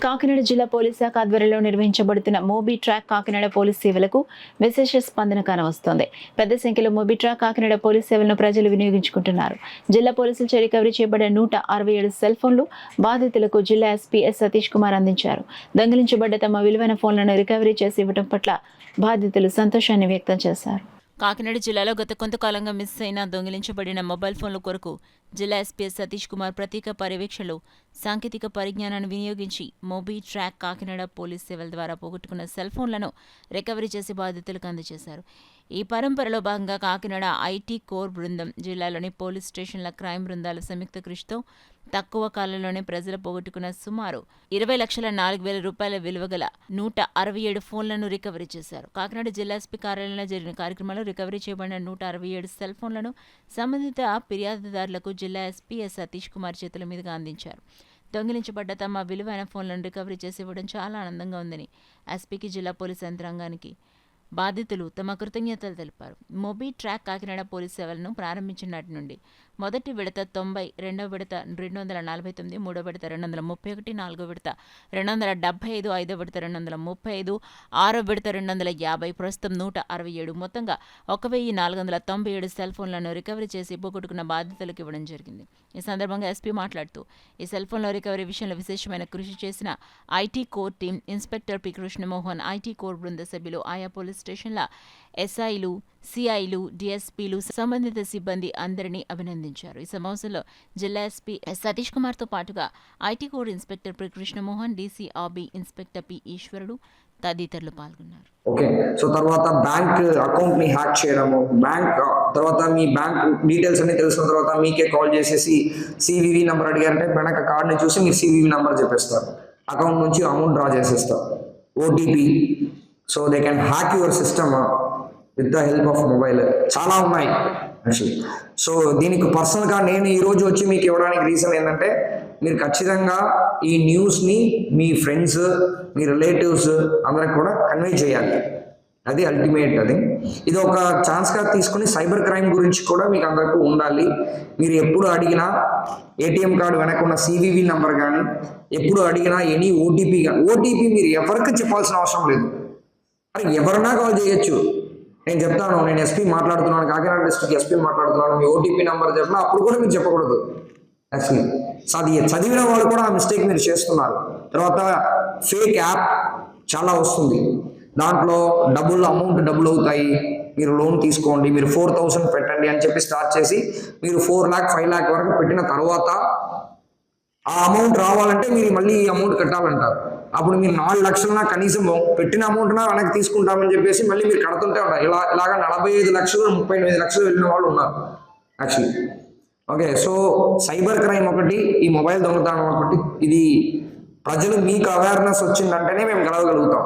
కాకినాడ జిల్లా పోలీస్ శాఖ ఆధ్వర్యంలో నిర్వహించబడుతున్న మోబీ ట్రాక్ కాకినాడ పోలీస్ సేవలకు విశేష స్పందన కానవస్తోంది. పెద్ద సంఖ్యలో మోబీ ట్రాక్ కాకినాడ పోలీస్ సేవలను ప్రజలు వినియోగించుకుంటున్నారు. జిల్లా పోలీసులు రికవరీ చేయబడిన 167 సెల్ ఫోన్లు బాధితులకు జిల్లా ఎస్పీ ఎస్ సతీష్ కుమార్ అందించారు. దొంగిలించబడ్డ తమ విలువైన ఫోన్లను రికవరీ చేసి ఇవ్వడం పట్ల బాధితులు సంతోషాన్ని వ్యక్తం చేశారు. కాకినాడ జిల్లాలో గత కొంతకాలంగా మిస్ అయిన దొంగిలించబడిన మొబైల్ ఫోన్ల కొరకు జిల్లా ఎస్పీ సతీష్ కుమార్ ప్రత్యేక పర్యవేక్షణలో సాంకేతిక పరిజ్ఞానాన్ని వినియోగించి మోబీ ట్రాక్ కాకినాడ పోలీస్ సేవల ద్వారా పోగొట్టుకున్న సెల్ ఫోన్లను రికవరీ చేసి బాధితులకు అందజేశారు. ఈ పరంపరలో భాగంగా కాకినాడ ఐటీ కోర్ బృందం జిల్లాలోని పోలీస్ స్టేషన్ల క్రైమ్ బృందాల సంయుక్త కృషితో తక్కువ కాలంలోనే ప్రజలు పోగొట్టుకున్న సుమారు 20,04,000 రూపాయల విలువ గల 167 ఫోన్లను రికవరీ చేశారు. కాకినాడ జిల్లా ఎస్పీ కార్యాలయంలో జరిగిన కార్యక్రమంలో రికవరీ చేయబడిన 167 సెల్ ఫోన్లను సంబంధిత ఫిర్యాదుదారులకు జిల్లా ఎస్పీ ఎస్ సతీష్ కుమార్ చేతుల మీదుగా అందించారు. దొంగిలించబడ్డ తమ విలువైన ఫోన్లను రికవరీ చేసి ఇవ్వడం చాలా ఆనందంగా ఉందని ఎస్పీకి, జిల్లా పోలీసు యంత్రాంగానికి బాధితులు తమ కృతజ్ఞతలు తెలిపారు. మోబీ ట్రాక్ కాకినాడ పోలీస్ సేవలను ప్రారంభించిన నాటి నుండి మొదటి విడత 90, రెండవ విడత 249, మూడో విడత 231, నాలుగో విడత 275, ఐదో విడత 235, ఆరో విడత 250, ప్రస్తుతం 167 మొత్తంగా 1,497 సెల్ ఫోన్లను రికవరీ చేసి పోగొట్టుకున్న బాధితులకు ఇవ్వడం జరిగింది. ఈ సందర్భంగా ఎస్పీ మాట్లాడుతూ ఈ సెల్ ఫోన్ల రికవరీ విషయంలో విశేషమైన కృషి చేసిన IT core team, inspector P Krishnamohan, IT core బృంద సభ్యులు, ఆయా పోలీస్ స్టేషన్ల ఎస్ఐలు, సిఐలు, డిఎస్పీలు, సంబంధిత సిబ్బంది అందరినీ అభినందించారు. ఈ సమావేశంలో జిల్లా ఎస్పీ ఎస్ సతీష్ కుమార్తో పాటుగా IT core inspector P Krishnamohan, DCRB inspector P ఈశ్వరుడు తదితరులు పాల్గొన్నారు. ఓకే, సో తర్వాత బ్యాంక్ అకౌంట్ ని హ్యాక్ చేయడము, బ్యాంక్ తర్వాత మీ బ్యాంక్ డీటెయిల్స్ అన్ని తెలిసిన తర్వాత మీకే కాల్ చేసేసి సివివి నెంబర్ అడిగారంటే వెనక కార్డ్ని చూసి మీరు సివివి నెంబర్ చెప్పేస్తారు, అకౌంట్ నుంచి అమౌంట్ డ్రా చేసేస్తారు, OTP. So they can hack your system with the help of mobile. చాలా ఉన్నాయి యాక్చువల్లీ. సో దీనికి పర్సనల్గా నేను ఈరోజు వచ్చి మీకు ఇవ్వడానికి రీజన్ ఏంటంటే మీరు ఖచ్చితంగా ఈ న్యూస్ని మీ ఫ్రెండ్స్, మీ రిలేటివ్స్ అందరికి కూడా కన్వే చేయాలి. అది అల్టిమేట్. అది ఇది ఒక ఛాన్స్గా తీసుకుని సైబర్ క్రైమ్ గురించి కూడా మీకు అందరికీ ఉండాలి. మీరు ఎప్పుడు అడిగినా ఏటీఎం కార్డు వెనక ఉన్న సివివి నెంబర్ కానీ, ఎప్పుడు అడిగినా ఎనీ ఓటీపీ కానీ, ఓటీపీ మీరు ఎవరికి చెప్పాల్సిన అవసరం లేదు, అది ఎవరైనా కాల్ చేయొచ్చు. నేను చెప్తాను, నేను ఎస్పీ మాట్లాడుతున్నాను, కాకినాడ డిస్ట్రిక్ట్ ఎస్పీ మాట్లాడుతున్నాను, మీ ఓటీపీ నెంబర్ చెప్పినా అప్పుడు కూడా మీరు చెప్పకూడదు. యాక్చువల్లీ అది చదివిన వాళ్ళు కూడా ఆ మిస్టేక్ మీరు చేస్తున్నారు. తర్వాత ఫేక్ యాప్ చాలా వస్తుంది, దాంట్లో అమౌంట్ డబుల్ అవుతాయి, మీరు లోన్ తీసుకోండి, మీరు 4,000 పెట్టండి అని చెప్పి స్టార్ట్ చేసి మీరు 4 lakh 5 lakh వరకు పెట్టిన తర్వాత ఆ అమౌంట్ రావాలంటే మీరు మళ్ళీ ఈ అమౌంట్ కట్టాలంటారు. అప్పుడు మీరు 4 లక్షల కనీసం పెట్టిన అమౌంట్నా వెనక్కి తీసుకుంటామని చెప్పేసి మళ్ళీ మీరు కడుతుంటే ఉంటారు. ఇలాగా 45 లక్షలు 38 లక్షలు వెళ్ళిన వాళ్ళు ఉన్నారు actually. Okay, so cyber crime ఒకటి, ఈ మొబైల్ దొంగతనం ఒకటి, ఇది ప్రజలు మీకు అవేర్నెస్ వచ్చిందంటేనే మేము గెలవగలుగుతాం.